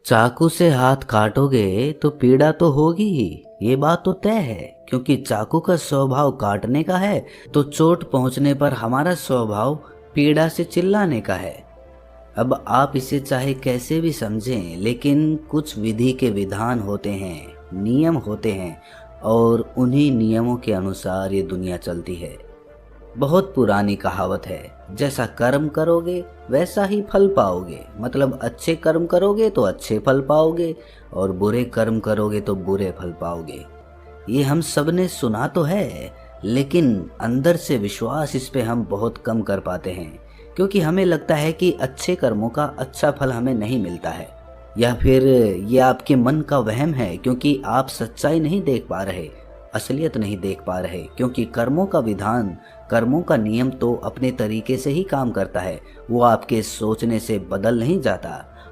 चाकू से हाथ काटोगे तो पीड़ा तो होगी ही, ये बात तो तय है। क्योंकि चाकू का स्वभाव काटने का है, तो चोट पहुंचने पर हमारा स्वभाव पीड़ा से चिल्लाने का है। अब आप इसे चाहे कैसे भी समझें, लेकिन कुछ विधि के विधान होते हैं, नियम होते हैं, और उन्हीं नियमों के अनुसार ये दुनिया चलती है। बहुत पुरानी कहावत है, जैसा कर्म करोगे वैसा ही फल पाओगे। मतलब अच्छे कर्म करोगे तो अच्छे फल पाओगे, और बुरे कर्म करोगे तो बुरे फल पाओगे। ये हम सब ने सुना तो है, लेकिन अंदर से विश्वास इस पे हम बहुत कम कर पाते हैं। क्योंकि हमें लगता है कि अच्छे कर्मों का अच्छा फल हमें नहीं मिलता है, या फिर ये आपके मन का वहम है, क्योंकि आप सच्चाई नहीं देख पा रहे, असलियत नहीं देख पा रहे। क्योंकि कर्मों का विधान, कर्मों का नियम तो अपने तरीके से ही काम करता है, वो आपके सोचने से बदल नहीं जाता।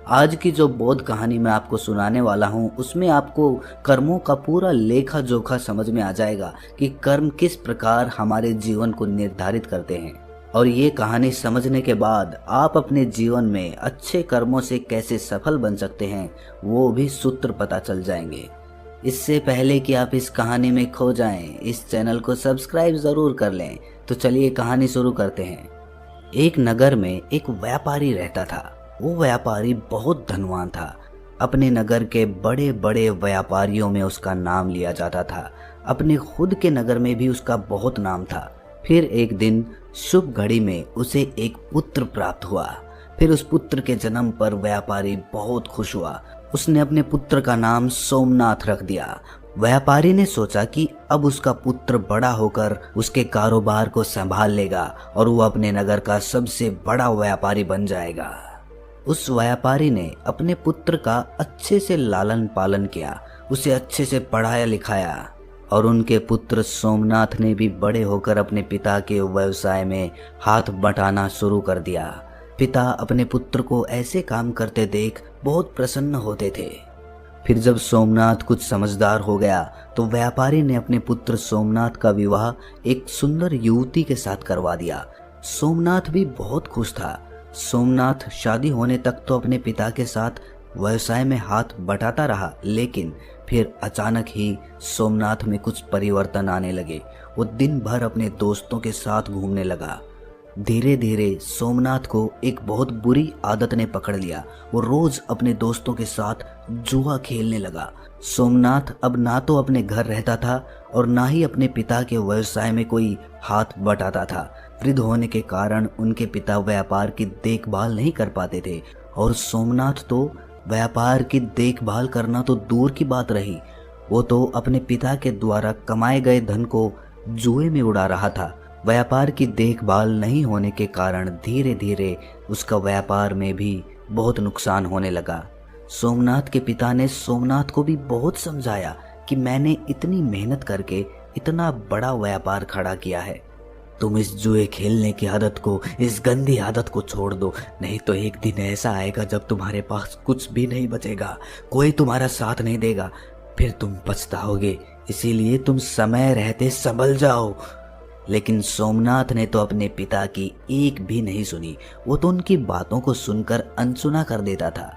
आज की जो बोध कहानी मैं आपको सुनाने वाला हूँ, उसमें आपको कर्मों का पूरा लेखा जोखा समझ में आ जाएगा कि कर्म किस प्रकार हमारे जीवन को निर्धारित करते हैं। और ये कहानी समझने के बाद आप अपने जीवन में अच्छे कर्मों से कैसे सफल बन सकते हैं, वो भी सूत्र पता चल जाएंगे। इससे पहले कि आप इस कहानी में खो जाएं, इस चैनल को सब्सक्राइब जरूर कर लें। तो चलिए कहानी शुरू करते हैं। एक नगर में एक व्यापारी रहता था। वो व्यापारी बहुत धनवान था। अपने नगर के बड़े बड़े व्यापारियों में उसका नाम लिया जाता था। अपने खुद के नगर में भी उसका बहुत नाम था। फिर एक दिन शुभ घड़ी में उसे एक पुत्र प्राप्त हुआ। फिर उस पुत्र के जन्म पर व्यापारी बहुत खुश हुआ। उसने अपने पुत्र का नाम सोमनाथ रख दिया। व्यापारी ने सोचा कि अब उसका पुत्र बड़ा होकर उसके कारोबार को संभाल लेगा और वो अपने नगर का सबसे बड़ा व्यापारी बन जाएगा। उस व्यापारी ने अपने पुत्र का अच्छे से लालन पालन किया, उसे अच्छे से पढ़ाया लिखाया, और उनके पुत्र सोमनाथ ने भी बड़े होकर अपने पिता के व्यवसाय में हाथ बटाना शुरू कर दिया। पिता अपने पुत्र को ऐसे काम करते देख बहुत प्रसन्न होते थे। फिर जब सोमनाथ कुछ समझदार हो गया, तो व्यापारी ने अपने पुत्र सोमनाथ का विवाह एक सुंदर युवती के साथ करवा दिया। सोमनाथ भी बहुत खुश था। सोमनाथ शादी होने तक तो अपने पिता के साथ व्यवसाय में हाथ बटाता रहा, लेकिन फिर अचानक ही सोमनाथ में कुछ परिवर्तन आने लगे। वो दिन भर अपने दोस्तों के साथ घूमने लगा। धीरे धीरे सोमनाथ को एक बहुत बुरी आदत ने पकड़ लिया। वो रोज अपने दोस्तों के साथ जुआ खेलने लगा। सोमनाथ अब ना तो अपने घर रहता था और ना ही अपने पिता के व्यवसाय में कोई हाथ बटाता था। वृद्ध होने के कारण उनके पिता व्यापार की देखभाल नहीं कर पाते थे, और सोमनाथ तो व्यापार की देखभाल करना तो दूर की बात रही, वो तो अपने पिता के द्वारा कमाए गए धन को जुए में उड़ा रहा था। व्यापार की देखभाल नहीं होने के कारण धीरे धीरे उसका व्यापार में भी बहुत नुकसान होने लगा। सोमनाथ के पिता ने सोमनाथ को भी बहुत समझाया कि मैंने इतनी मेहनत करके इतना बड़ा व्यापार खड़ा किया है, तुम इस जुए खेलने की आदत को, इस गंदी आदत को छोड़ दो, नहीं तो एक दिन ऐसा आएगा जब तुम्हारे पास कुछ भी नहीं बचेगा, कोई तुम्हारा साथ नहीं देगा, फिर तुम पछताओगे। इसीलिए तुम समय रहते संभल जाओ। लेकिन सोमनाथ ने तो अपने पिता की एक भी नहीं सुनी। वो तो उनकी बातों को सुनकर अनसुना कर देता था।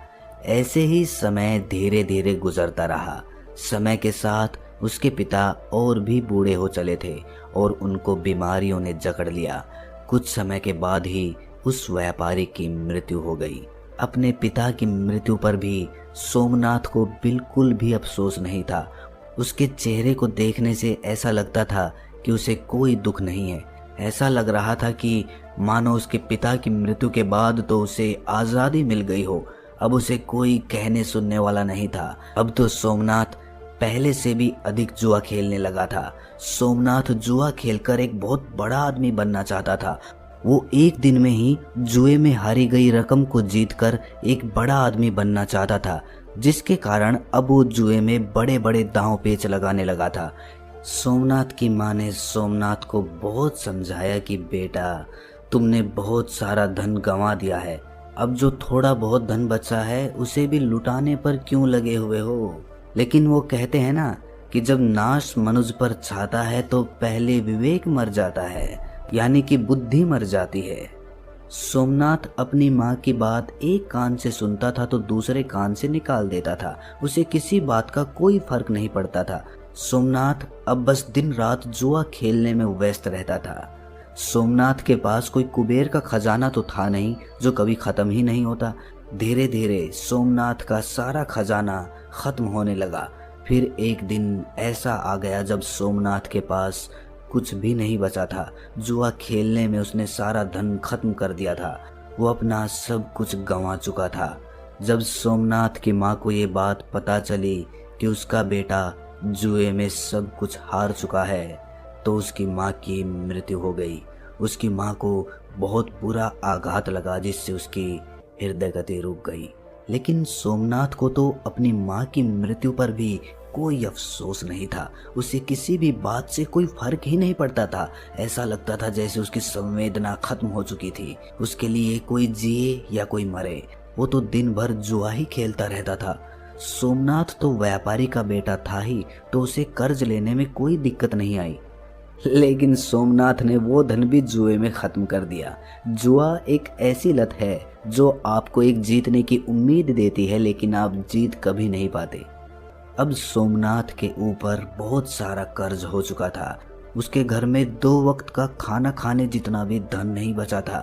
ऐसे ही समय धीरे धीरे गुजरता रहा। समय के साथ उसके पिता और भी बूढ़े हो चले थे और उनको बीमारियों ने जकड़ लिया। कुछ समय के बाद ही उस व्यापारी की मृत्यु हो गई। अपने पिता की मृत्यु पर भी सोमनाथ को बिल्कुल भी अफसोस नहीं था। उसके चेहरे को देखने से ऐसा लगता था कि उसे कोई दुख नहीं है। ऐसा लग रहा था कि मानो उसके पिता की मृत्यु के बाद तो उसे आज़ादी मिल गई हो। अब उसे कोई कहने सुनने वाला नहीं था। अब तो सोमनाथ पहले से भी अधिक जुआ खेलने लगा था। सोमनाथ जुआ खेलकर एक बहुत बड़ा आदमी बनना चाहता था। वो एक दिन में ही जुए में हारी गई रकम को जीतकर एक बड़ा आदमी बनना चाहता था, जिसके कारण अब वो जुए में बड़े बड़े दांव पेच लगाने लगा था। सोमनाथ की माँ ने सोमनाथ को बहुत समझाया कि बेटा, तुमने बहुत सारा धन गंवा दिया है, अब जो थोड़ा बहुत धन बचा है उसे भी लुटाने पर क्यों लगे हुए हो। लेकिन वो कहते हैं ना कि जब नाश मनुष्य पर छाता है तो पहले विवेक मर जाता है, यानी कि बुद्धि मर जाती है। सोमनाथ अपनी माँ की बात एक कान से सुनता था तो दूसरे कान से निकाल देता था। उसे किसी बात का कोई फर्क नहीं पड़ता था। सोमनाथ अब बस दिन रात जुआ खेलने में व्यस्त रहता था। सोमनाथ के पास कोई कुबेर का खजाना तो था नहीं जो कभी खत्म ही नहीं होता। धीरे धीरे सोमनाथ का सारा खजाना खत्म होने लगा। फिर एक दिन ऐसा आ गया जब सोमनाथ के पास कुछ भी नहीं बचा था। जुआ खेलने में उसने सारा धन खत्म कर दिया था। वो अपना सब कुछ गंवा चुका था। जब सोमनाथ की माँ को ये बात पता चली कि उसका बेटा जुए में सब कुछ हार चुका है तो उसकी माँ की मृत्यु हो गई। उसकी माँ को बहुत बुरा आघात लगा जिससे उसकी हृदय गति रुक गई। लेकिन सोमनाथ को तो अपनी माँ की मृत्यु पर भी कोई अफसोस नहीं था। उसे किसी भी बात से कोई फर्क ही नहीं पड़ता था। ऐसा लगता था जैसे उसकी संवेदना खत्म हो चुकी थी। उसके लिए कोई जिए या कोई मरे, वो तो दिन भर जुआ ही खेलता रहता था। सोमनाथ तो व्यापारी का बेटा था ही तो उसे कर्ज लेने में कोई दिक्कत नहीं आई। लेकिन सोमनाथ ने वो धन भी जुए में खत्म कर दिया। जुआ एक ऐसी लत है जो आपको एक जीतने की उम्मीद देती है लेकिन आप जीत कभी नहीं पाते। अब सोमनाथ के ऊपर बहुत सारा कर्ज हो चुका था। उसके घर में 2 वक्त का खाना खाने जितना भी धन नहीं बचा था।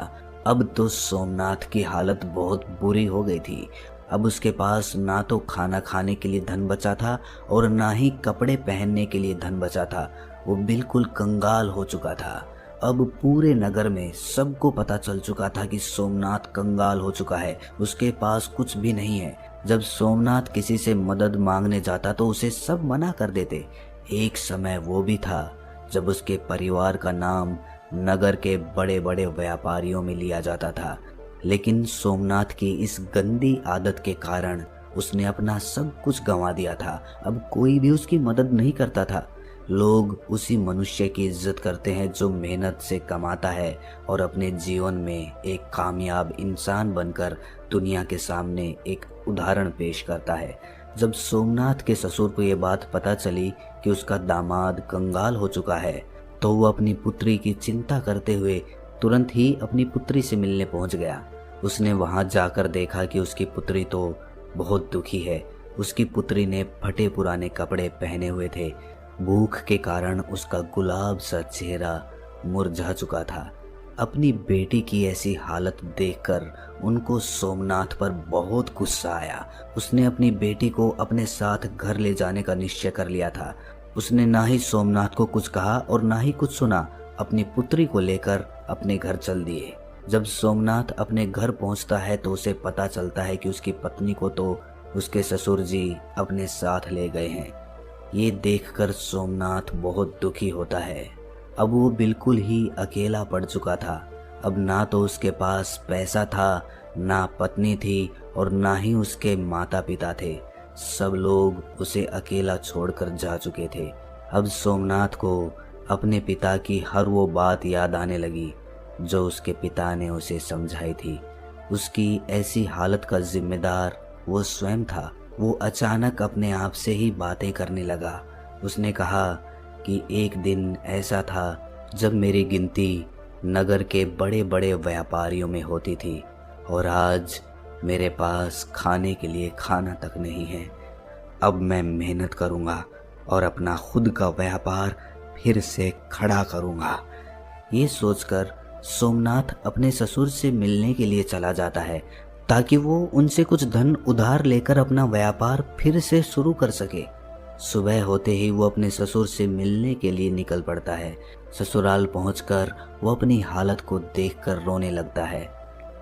अब तो सोमनाथ की हालत बहुत बुरी हो गई थी। अब उसके पास ना तो खाना खाने के लिए धन बचा था और ना ही कपड़े पहनने के लिए धन बचा था। वो बिल्कुल कंगाल हो चुका था। अब पूरे नगर में सबको पता चल चुका था कि सोमनाथ कंगाल हो चुका है, उसके पास कुछ भी नहीं है। जब सोमनाथ किसी से मदद मांगने जाता तो उसे सब मना कर देते। एक समय वो भी था जब उसके परिवार का नाम नगर के बड़े बड़े व्यापारियों में लिया जाता था। लेकिन सोमनाथ की इस गंदी आदत के कारण उसने अपना सब कुछ गंवा दिया था। अब कोई भी उसकी मदद नहीं करता था। लोग उसी मनुष्य की इज्जत करते हैं जो मेहनत से कमाता है और अपने जीवन में एक कामयाब इंसान बनकर दुनिया के सामने एक उदाहरण पेश करता है। जब सोमनाथ के ससुर को ये बात पता चली कि उसका दामाद कंगाल हो चुका है तो वो अपनी पुत्री की चिंता करते हुए तुरंत ही अपनी पुत्री से मिलने पहुंच गया। उसने वहां जाकर देखा कि उसकी पुत्री तो बहुत दुखी है। उसकी पुत्री ने फटे पुराने कपड़े पहने हुए थे। भूख के कारण उसका गुलाब सा चेहरा मुरझा चुका था। अपनी बेटी की ऐसी हालत देखकर उनको सोमनाथ पर बहुत गुस्सा आया। उसने अपनी बेटी को अपने साथ घर ले जाने का निश्चय कर लिया था। उसने ना ही सोमनाथ को कुछ कहा और ना ही कुछ सुना। अपनी पुत्री को लेकर अपने घर चल दिए। जब सोमनाथ अपने घर पहुंचता है तो उसे पता चलता है कि उसकी पत्नी को तो उसके ससुर जी अपने साथ ले गए हैं। ये देखकर सोमनाथ बहुत दुखी होता है। अब वो बिल्कुल ही अकेला पड़ चुका था। अब ना तो उसके पास पैसा था, ना पत्नी थी और ना ही उसके माता पिता थे। सब लोग उसे अकेला छोड़कर जा चुके थे। अब सोमनाथ को अपने पिता की हर वो बात याद आने लगी जो उसके पिता ने उसे समझाई थी। उसकी ऐसी हालत का जिम्मेदार वो स्वयं था। वो अचानक अपने आप से ही बातें करने लगा। उसने कहा कि एक दिन ऐसा था जब मेरी गिनती नगर के बड़े बड़े व्यापारियों में होती थी और आज मेरे पास खाने के लिए खाना तक नहीं है। अब मैं मेहनत करूँगा और अपना खुद का व्यापार फिर से खड़ा करूँगा। ये सोचकर सोमनाथ अपने ससुर से मिलने के लिए चला जाता है ताकि वो उनसे कुछ धन उधार लेकर अपना व्यापार फिर से शुरू कर सके। सुबह होते ही वो अपने ससुर से मिलने के लिए निकल पड़ता है। ससुराल पहुंचकर वो अपनी हालत को देखकर रोने लगता है।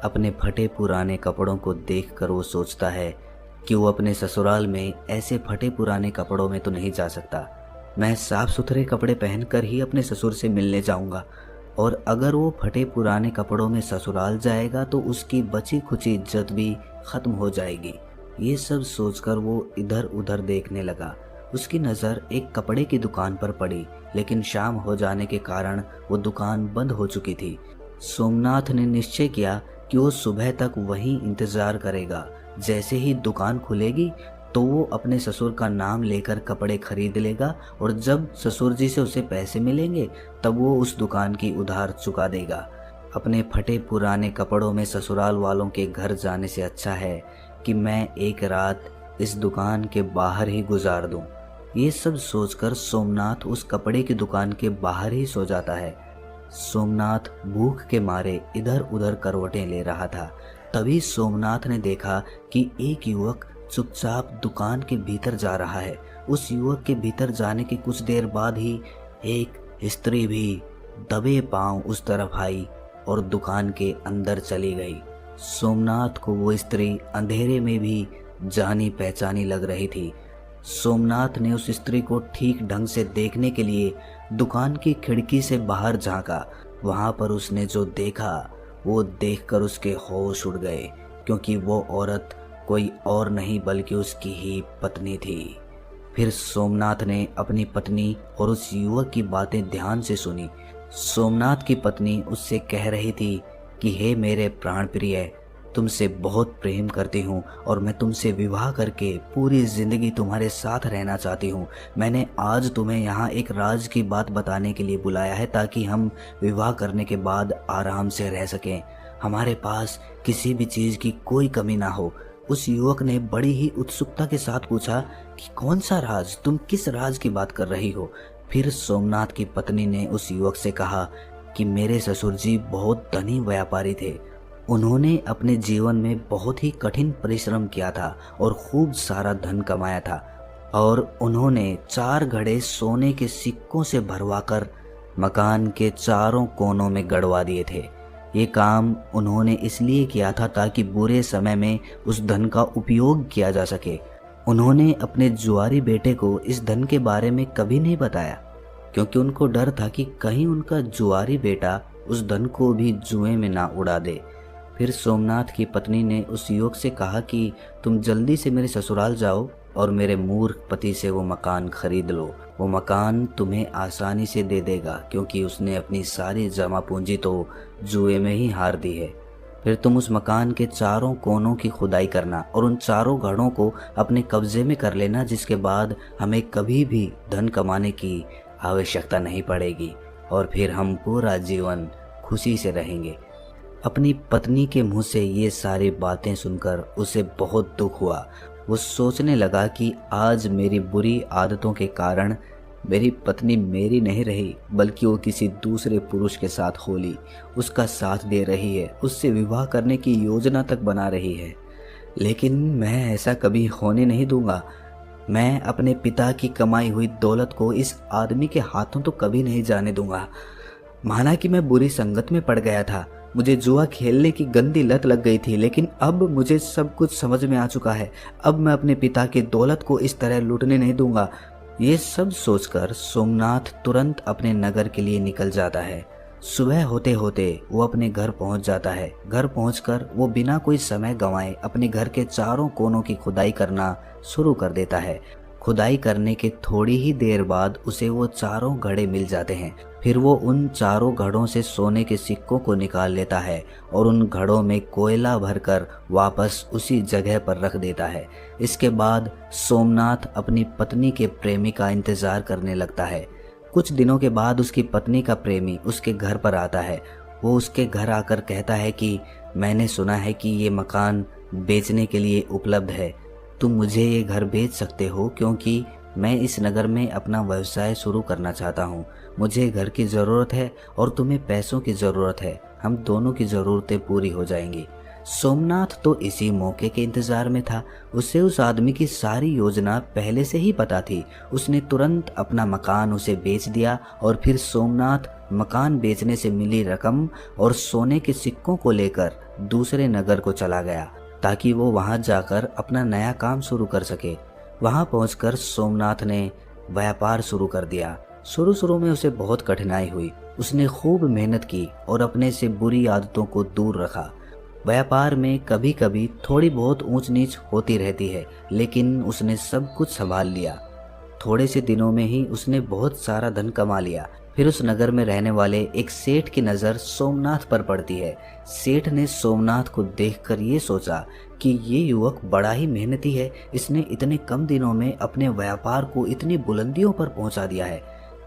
अपने फटे पुराने कपड़ों को देखकर वो सोचता है कि वो अपने ससुराल में ऐसे फटे पुराने कपड़ों में तो नहीं जा सकता। मैं साफ सुथरे कपड़े पहनकर ही अपने ससुर से मिलने जाऊंगा और अगर वो फटे पुराने कपड़ों में ससुराल जाएगा तो उसकी बची खुची इज्जत भी खत्म हो जाएगी। ये सब सोचकर वो इधर उधर देखने लगा। उसकी नज़र एक कपड़े की दुकान पर पड़ी लेकिन शाम हो जाने के कारण वो दुकान बंद हो चुकी थी। सोमनाथ ने निश्चय किया कि वो सुबह तक वहीं इंतज़ार करेगा। जैसे ही दुकान खुलेगी तो वो अपने ससुर का नाम लेकर कपड़े खरीद लेगा और जब ससुर जी से उसे पैसे मिलेंगे तब वो उस दुकान की उधार चुका देगा। अपने फटे पुराने कपड़ों में ससुराल वालों के घर जाने से अच्छा है कि मैं एक रात इस दुकान के बाहर ही गुजार दूं। ये सब सोचकर सोमनाथ उस कपड़े की दुकान के बाहर ही सो जाता है। सोमनाथ भूख के मारे इधर उधर करवटें ले रहा था। तभी सोमनाथ ने देखा कि एक युवक चुपचाप दुकान के भीतर जा रहा है। उस युवक के भीतर जाने के कुछ देर बाद ही एक स्त्री भी दबे पांव उस तरफ आई और दुकान के अंदर चली गई। सोमनाथ को वो स्त्री अंधेरे में भी जानी पहचानी लग रही थी। सोमनाथ ने उस स्त्री को ठीक ढंग से देखने के लिए दुकान की खिड़की से बाहर झांका। वहां पर उसने जो देखा वो देखकर उसके होश उड़ गए, क्योंकि वो औरत कोई और नहीं बल्कि उसकी ही पत्नी थी। फिर सोमनाथ ने अपनी पत्नी और उस युवक की बातें ध्यान से सुनी। सोमनाथ की पत्नी उससे कह रही थी कि हे मेरे प्राण प्रिय, तुमसे बहुत प्रेम करती हूँ और मैं तुमसे विवाह करके पूरी जिंदगी तुम्हारे साथ रहना चाहती हूँ। मैंने आज तुम्हें यहाँ एक राज की बात बताने के लिए बुलाया है ताकि हम विवाह करने के बाद आराम से रह सकें। हमारे पास किसी भी चीज़ की कोई कमी ना हो। उस युवक ने बड़ी ही उत्सुकता के साथ पूछा कि कौन सा राज, तुम किस राज की बात कर रही हो? फिर सोमनाथ की पत्नी ने उस युवक से कहा कि मेरे ससुर जी बहुत धनी व्यापारी थे। उन्होंने अपने जीवन में बहुत ही कठिन परिश्रम किया था और खूब सारा धन कमाया था, और उन्होंने 4 घड़े सोने के सिक्कों से भरवाकर मकान के चारों कोनों में गड़वा दिए थे। ये काम उन्होंने इसलिए किया था ताकि बुरे समय में उस धन का उपयोग किया जा सके। उन्होंने अपने जुआरी बेटे को इस धन के बारे में कभी नहीं बताया, क्योंकि उनको डर था कि कहीं उनका जुआरी बेटा उस धन को भी जुए में ना उड़ा दे। फिर सोमनाथ की पत्नी ने उस युवक से कहा कि तुम जल्दी से मेरे ससुराल जाओ और मेरे मूर्ख पति से वो मकान खरीद लो। वो मकान तुम्हें आसानी से दे देगा, क्योंकि उसने अपनी सारी जमा पूंजी तो जुए में ही हार दी है। फिर तुम उस मकान के चारों कोनों की खुदाई करना और उन चारों घड़ों को अपने कब्जे में कर लेना, जिसके बाद हमें कभी भी धन कमाने की आवश्यकता नहीं पड़ेगी और फिर हम पूरा जीवन खुशी से रहेंगे। अपनी पत्नी के मुंह से ये सारी बातें सुनकर उसे बहुत दुख हुआ। वो सोचने लगा कि आज मेरी बुरी आदतों के कारण मेरी पत्नी मेरी नहीं रही, बल्कि वो किसी दूसरे पुरुष के साथ होली, उसका साथ दे रही है, उससे विवाह करने की योजना तक बना रही है। लेकिन मैं ऐसा कभी होने नहीं दूंगा। मैं अपने पिता की कमाई हुई दौलत को इस आदमी के हाथों तो कभी नहीं जाने दूंगा। माना कि मैं बुरी संगत में पड़ गया था, मुझे जुआ खेलने की गंदी लत लग गई थी, लेकिन अब मुझे सब कुछ समझ में आ चुका है। अब मैं अपने पिता की दौलत को इस तरह लूटने नहीं दूंगा। ये सब सोचकर सोमनाथ तुरंत अपने नगर के लिए निकल जाता है। सुबह होते होते वो अपने घर पहुंच जाता है। घर पहुंचकर वो बिना कोई समय गंवाए अपने घर के चारों कोनों की खुदाई करना शुरू कर देता है। खुदाई करने के थोड़ी ही देर बाद उसे वो चारों घड़े मिल जाते हैं। फिर वो उन चारों घड़ों से सोने के सिक्कों को निकाल लेता है और उन घड़ों में कोयला भरकर वापस उसी जगह पर रख देता है। इसके बाद सोमनाथ अपनी पत्नी के प्रेमी का इंतजार करने लगता है। कुछ दिनों के बाद उसकी पत्नी का प्रेमी उसके घर पर आता है। वो उसके घर आकर कहता है कि मैंने सुना है कि ये मकान बेचने के लिए उपलब्ध है। तुम मुझे ये घर बेच सकते हो, क्योंकि मैं इस नगर में अपना व्यवसाय शुरू करना चाहता हूँ। मुझे घर की ज़रूरत है और तुम्हें पैसों की ज़रूरत है। हम दोनों की ज़रूरतें पूरी हो जाएंगी। सोमनाथ तो इसी मौके के इंतज़ार में था। उसे उस आदमी की सारी योजना पहले से ही पता थी। उसने तुरंत अपना मकान उसे बेच दिया और फिर सोमनाथ मकान बेचने से मिली रकम और सोने के सिक्कों को लेकर दूसरे नगर को चला गया, ताकि वो वहां जाकर अपना नया काम शुरू कर सके। वहां पहुंचकर सोमनाथ ने व्यापार शुरू कर दिया। शुरू में उसे बहुत कठिनाई हुई। उसने खूब मेहनत की और अपने से बुरी आदतों को दूर रखा। व्यापार में कभी कभी थोड़ी बहुत ऊंच नीच होती रहती है, लेकिन उसने सब कुछ संभाल लिया। थोड़े से दिनों में ही उसने बहुत सारा धन कमा लिया। फिर उस नगर में रहने वाले एक सेठ की नज़र सोमनाथ पर पड़ती है। सेठ ने सोमनाथ को देखकर ये सोचा कि ये युवक बड़ा ही मेहनती है। इसने इतने कम दिनों में अपने व्यापार को इतनी बुलंदियों पर पहुंचा दिया है।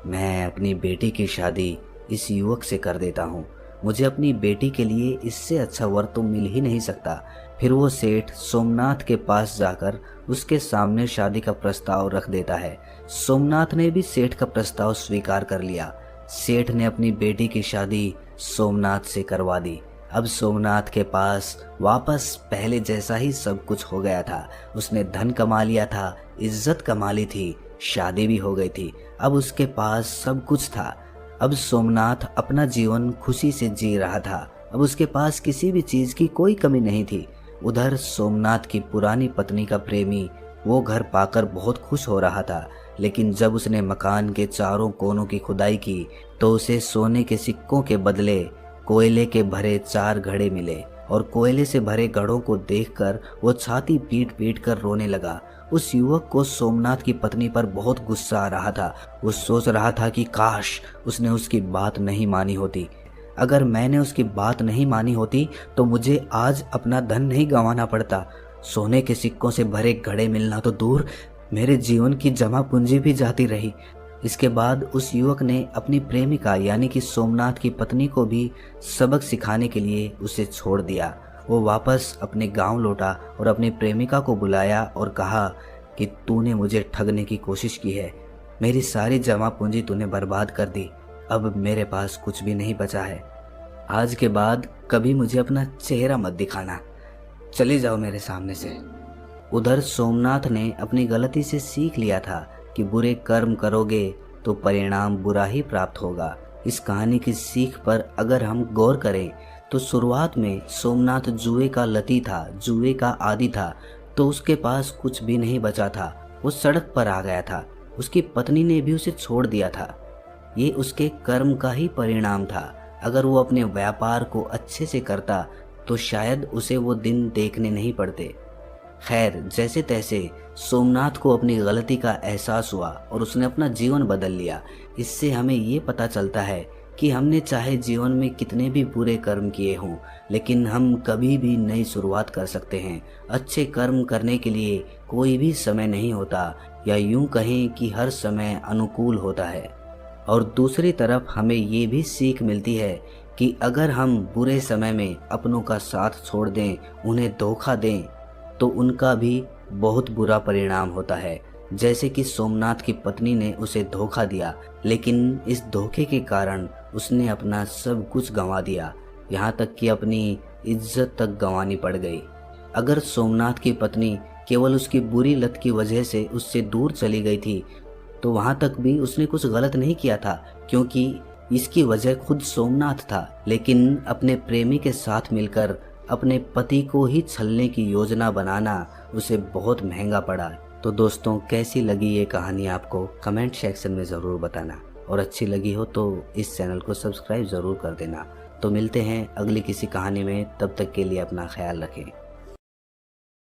मैं अपनी बेटी की शादी इस युवक से कर देता हूँ। मुझे अपनी बेटी के लिए इससे अच्छा वर तो मिल ही नहीं सकता। फिर वो सेठ सोमनाथ के पास जाकर उसके सामने शादी का प्रस्ताव रख देता है। सोमनाथ ने भी सेठ का प्रस्ताव स्वीकार कर लिया। सेठ ने अपनी बेटी की शादी सोमनाथ से करवा दी। अब सोमनाथ के पास वापस पहले जैसा ही सब कुछ हो गया था। उसने धन कमा लिया था, इज्जत कमा ली थी, शादी भी हो गई थी। अब उसके पास सब कुछ था। अब सोमनाथ अपना जीवन खुशी से जी रहा था। अब उसके पास किसी भी चीज की कोई कमी नहीं थी। उधर सोमनाथ की पुरानी पत्नी का प्रेमी वो घर पाकर बहुत खुश हो रहा था, लेकिन जब उसने मकान के चारों कोनों की खुदाई की तो उसे सोने के सिक्कों के बदले कोयले के भरे 4 घड़े मिले। और कोयले से भरे घड़ों को देखकर वो छाती पीट पीट कर रोने लगा। उस युवक को सोमनाथ की पत्नी पर बहुत गुस्सा आ रहा था। वो सोच रहा था कि काश उसने उसकी बात नहीं मानी होती। अगर मैंने उसकी बात नहीं मानी होती तो मुझे आज अपना धन नहीं गंवाना पड़ता। सोने के सिक्कों से भरे घड़े मिलना तो दूर, मेरे जीवन की जमा पूंजी भी जाती रही। इसके बाद उस युवक ने अपनी प्रेमिका यानी कि सोमनाथ की पत्नी को भी सबक सिखाने के लिए उसे छोड़ दिया। वो वापस अपने गांव लौटा और अपनी प्रेमिका को बुलाया और कहा कि तूने मुझे ठगने की कोशिश की है, मेरी सारी जमा पूंजी तूने बर्बाद कर दी, अब मेरे पास कुछ भी नहीं बचा है। आज के बाद कभी मुझे अपना चेहरा मत दिखाना, चले जाओ मेरे सामने से। उधर सोमनाथ ने अपनी गलती से सीख लिया था कि बुरे कर्म करोगे तो परिणाम बुरा ही प्राप्त होगा। इस कहानी की सीख पर अगर हम गौर करें तो शुरुआत में सोमनाथ जुए का लती था, जुए का आदी था, तो उसके पास कुछ भी नहीं बचा था। वो सड़क पर आ गया था। उसकी पत्नी ने भी उसे छोड़ दिया था। ये उसके कर्म का ही परिणाम था। अगर वो अपने व्यापार को अच्छे से करता तो शायद उसे वो दिन देखने नहीं पड़ते। खैर, जैसे तैसे सोमनाथ को अपनी गलती का एहसास हुआ और उसने अपना जीवन बदल लिया। इससे हमें ये पता चलता है कि हमने चाहे जीवन में कितने भी बुरे कर्म किए हों, लेकिन हम कभी भी नई शुरुआत कर सकते हैं। अच्छे कर्म करने के लिए कोई भी समय नहीं होता, या यूं कहें कि हर समय अनुकूल होता है। और दूसरी तरफ हमें ये भी सीख मिलती है कि अगर हम बुरे समय में अपनों का साथ छोड़ दें, उन्हें धोखा दें, तो उनका भी बहुत बुरा परिणाम होता है। जैसे कि सोमनाथ की पत्नी ने उसे धोखा दिया, लेकिन इस धोखे के कारण उसने अपना सब कुछ गंवा दिया, यहाँ तक कि अपनी इज्जत तक गंवानी पड़ गई। अगर सोमनाथ की पत्नी केवल उसकी बुरी लत की वजह से उससे दूर चली गई थी तो वहाँ तक भी उसने कुछ गलत नहीं किया था, क्योंकि इसकी वजह खुद सोमनाथ था। लेकिन अपने प्रेमी के साथ मिलकर अपने पति को ही छलने की योजना बनाना उसे बहुत महंगा पड़ा। तो दोस्तों, कैसी लगी ये कहानी आपको कमेंट सेक्शन में ज़रूर बताना, और अच्छी लगी हो तो इस चैनल को सब्सक्राइब ज़रूर कर देना। तो मिलते हैं अगली किसी कहानी में, तब तक के लिए अपना ख्याल रखें।